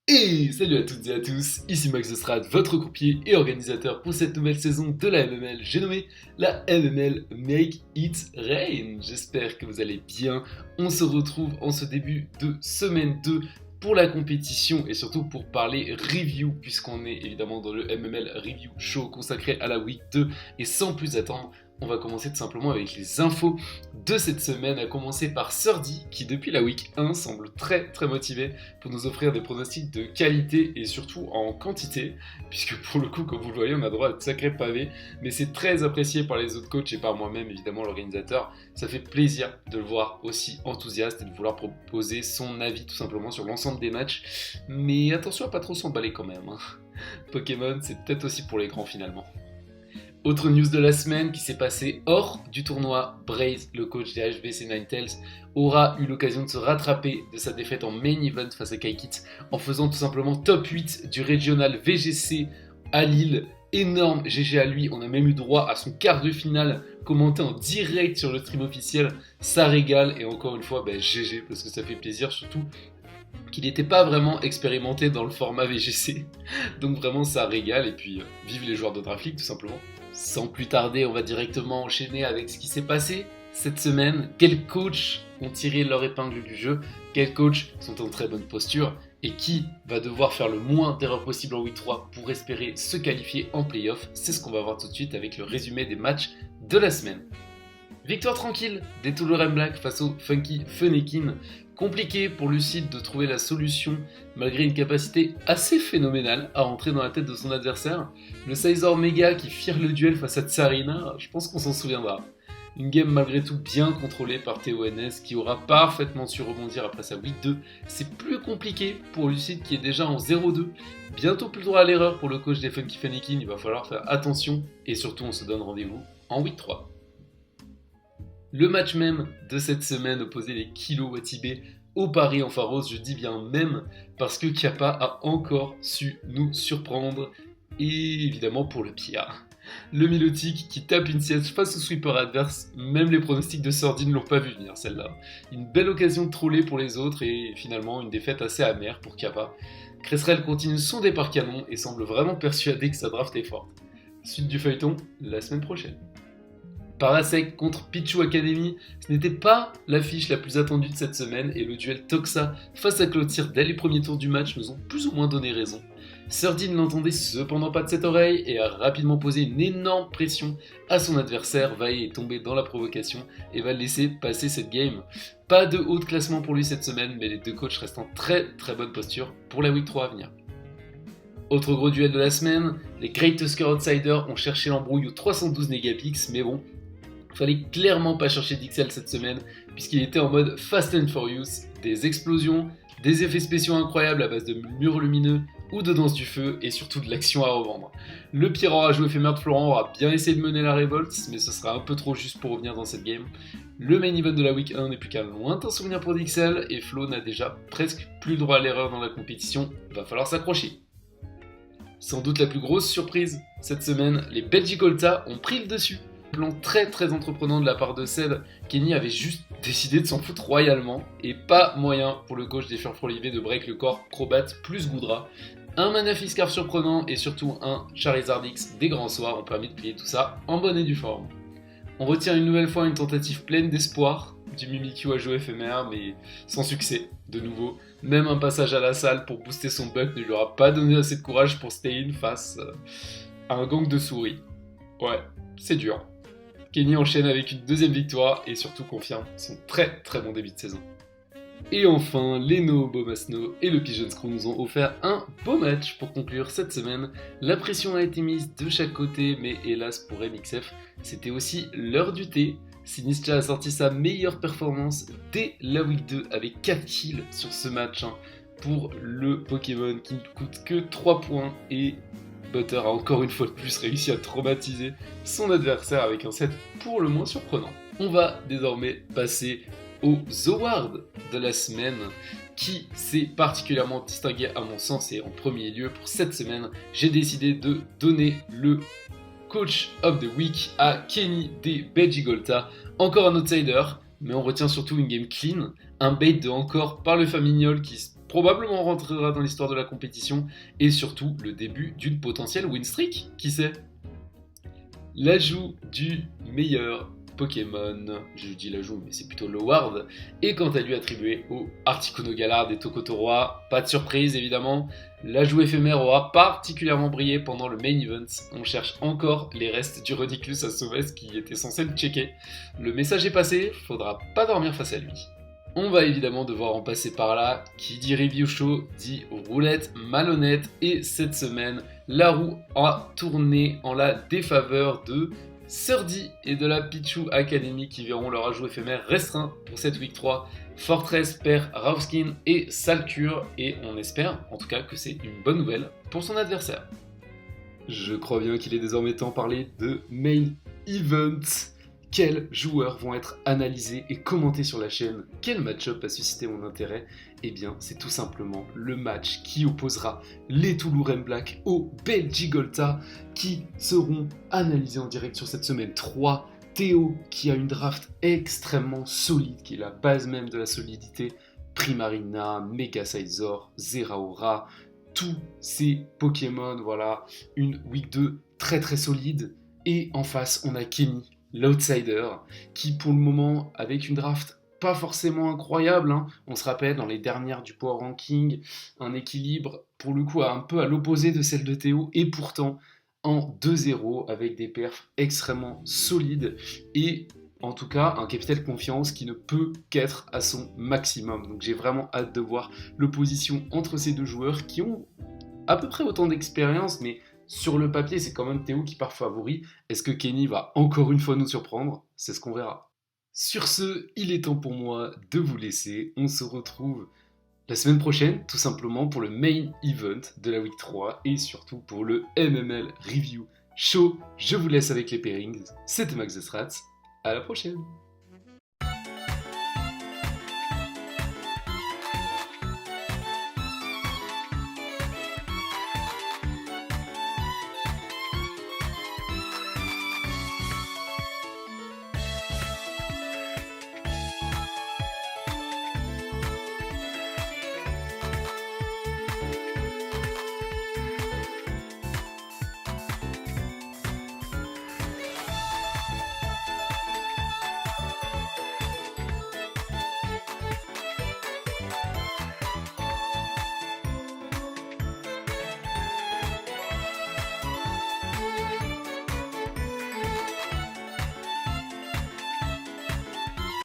Et salut à toutes et à tous, ici Max Strat, votre croupier et organisateur pour cette nouvelle saison de la MML, j'ai nommé la MML Make It Rain. J'espère que vous allez bien, on se retrouve en ce début de semaine 2 pour la compétition et surtout pour parler review, puisqu'on est évidemment dans le MML Review Show consacré à la Week 2, et sans plus attendre, on va commencer tout simplement avec les infos de cette semaine, à commencer par Surdy qui depuis la week 1 semble très motivé pour nous offrir des pronostics de qualité et surtout en quantité, puisque pour le coup, comme vous le voyez, on a droit à de sacrés pavés, mais c'est très apprécié par les autres coachs et par moi-même, évidemment l'organisateur. Ça fait plaisir de le voir aussi enthousiaste et de vouloir proposer son avis tout simplement sur l'ensemble des matchs, mais attention à pas trop s'emballer quand même, hein. Pokémon, c'est peut-être aussi pour les grands finalement. Autre news de la semaine qui s'est passée hors du tournoi, Braze, le coach des HBC Ninetales, aura eu l'occasion de se rattraper de sa défaite en main event face à Kaikit en faisant tout simplement top 8 du régional VGC à Lille. Énorme GG à lui, on a même eu droit à son quart de finale commenté en direct sur le stream officiel, ça régale et encore une fois GG parce que ça fait plaisir, surtout qu'il n'était pas vraiment expérimenté dans le format VGC, donc vraiment ça régale et puis vive les joueurs de Draft League tout simplement. Sans plus tarder, on va directement enchaîner avec ce qui s'est passé cette semaine. Quels coachs ont tiré leur épingle du jeu? Quels coachs sont en très bonne posture? Et qui va devoir faire le moins d'erreurs possible en week 3 pour espérer se qualifier en playoff? C'est ce qu'on va voir tout de suite avec le résumé des matchs de la semaine. Victoire tranquille des Toulouse Black face au Funky Fennekin. Compliqué pour Lucide de trouver la solution malgré une capacité assez phénoménale à rentrer dans la tête de son adversaire. Le Sizor Mega qui fire le duel face à Tsarina, je pense qu'on s'en souviendra. Une game malgré tout bien contrôlée par TONS qui aura parfaitement su rebondir après sa week 2. C'est plus compliqué pour Lucide qui est déjà en 0-2. Bientôt plus le droit à l'erreur pour le coach des Funky Fennekin, il va falloir faire attention et surtout on se donne rendez-vous en week 3. Le match même de cette semaine opposait les Kilo Watibé au Paris en Pharos, je dis bien même parce que Kappa a encore su nous surprendre, et évidemment pour le pire. Le Milotic qui tape une sieste face au sweeper adverse, même les pronostics de Sordi ne l'ont pas vu venir celle-là. Une belle occasion de troller pour les autres et finalement une défaite assez amère pour Kappa. Cresserel continue son départ canon et semble vraiment persuadé que sa draft est forte. Suite du feuilleton, la semaine prochaine. Parasect contre Pichu Academy, ce n'était pas l'affiche la plus attendue de cette semaine et le duel Toxa face à Clotilde dès les premiers tours du match nous ont plus ou moins donné raison. Surdy ne l'entendait cependant pas de cette oreille et a rapidement posé une énorme pression à son adversaire. Vae est tombé dans la provocation et va laisser passer cette game. Pas de haut de classement pour lui cette semaine, mais les deux coachs restent en très bonne posture pour la week 3 à venir. Autre gros duel de la semaine, les Great Tusker Outsiders ont cherché l'embrouille au 312 Negapix, mais bon, fallait clairement pas chercher Dixel cette semaine, puisqu'il était en mode Fast and Furious, des explosions, des effets spéciaux incroyables à base de murs lumineux ou de danse du feu, et surtout de l'action à revendre. Le pire enrageux éphémère de Florent aura bien essayé de mener la révolte, mais ce sera un peu trop juste pour revenir dans cette game. Le main event de la week 1 n'est plus qu'un lointain souvenir pour Dixel, et Flo n'a déjà presque plus le droit à l'erreur dans la compétition, va falloir s'accrocher. Sans doute la plus grosse surprise cette semaine, les Belgicolta ont pris le dessus. Plan très entreprenant de la part de Ced, Kenny avait juste décidé de s'en foutre royalement, et pas moyen pour le coach des Furfrolivés de break le corps Crobat plus Goudra. Un Manafiskar surprenant et surtout un Charizard X des grands soirs ont permis de plier tout ça en bonne et due forme. On retient une nouvelle fois une tentative pleine d'espoir du Mimikyu à jeu éphémère, mais sans succès, de nouveau. Même un passage à la salle pour booster son buck ne lui aura pas donné assez de courage pour stay in face à un gang de souris. Ouais, c'est dur. Kenny enchaîne avec une deuxième victoire et surtout confirme son très bon début de saison. Et enfin, Leno, Bomasno et le Pigeon Screw nous ont offert un beau match pour conclure cette semaine. La pression a été mise de chaque côté, mais hélas pour MXF, c'était aussi l'heure du thé. Sinistra a sorti sa meilleure performance dès la week 2 avec 4 kills sur ce match pour le Pokémon qui ne coûte que 3 points et Butter a encore une fois de plus réussi à traumatiser son adversaire avec un set pour le moins surprenant. On va désormais passer aux awards de la semaine qui s'est particulièrement distingué à mon sens, et en premier lieu pour cette semaine j'ai décidé de donner le Coach of the Week à Kenny des Belgigolta. Encore un outsider, mais on retient surtout une game clean, un bait de encore par le Famignol qui probablement rentrera dans l'histoire de la compétition et surtout le début d'une potentielle win streak, qui sait. L'ajout du meilleur Pokémon, je dis l'ajout mais c'est plutôt l'award, est quant à lui attribué au Articuno Galar des Tokotoroa. Pas de surprise évidemment, l'ajout éphémère aura particulièrement brillé pendant le main event. On cherche encore les restes du Rodiklus à Sauves qui était censé le checker. Le message est passé, faudra pas dormir face à lui. On va évidemment devoir en passer par là. Qui dit review show dit roulette malhonnête. Et cette semaine, la roue a tourné en la défaveur de Surdy et de la Pichu Academy qui verront leur ajout éphémère restreint pour cette week 3. Fortress perd Rauskin et Salcure. Et on espère en tout cas que c'est une bonne nouvelle pour son adversaire. Je crois bien qu'il est désormais temps de parler de Main Event. Quels joueurs vont être analysés et commentés sur la chaîne? Quel match-up a suscité mon intérêt? Eh bien, c'est tout simplement le match qui opposera les Toulouren Black aux Belgigolta qui seront analysés en direct sur cette semaine 3. Théo qui a une draft extrêmement solide, qui est la base même de la solidité. Primarina, Mega Sizor, Zeraora, tous ces Pokémon, voilà, une week 2 très très solide. Et en face, on a Kenny, l'outsider, qui pour le moment, avec une draft pas forcément incroyable, hein, on se rappelle dans les dernières du Power Ranking, un équilibre pour le coup un peu à l'opposé de celle de Théo, et pourtant en 2-0 avec des perfs extrêmement solides, et en tout cas un capital confiance qui ne peut qu'être à son maximum. Donc j'ai vraiment hâte de voir l'opposition entre ces deux joueurs qui ont à peu près autant d'expérience, mais sur le papier, c'est quand même Théo qui part favori. Est-ce que Kenny va encore une fois nous surprendre? C'est ce qu'on verra. Sur ce, il est temps pour moi de vous laisser. On se retrouve la semaine prochaine, tout simplement pour le main event de la week 3 et surtout pour le MML Review Show. Je vous laisse avec les pairings. C'était Max The Strats. À la prochaine.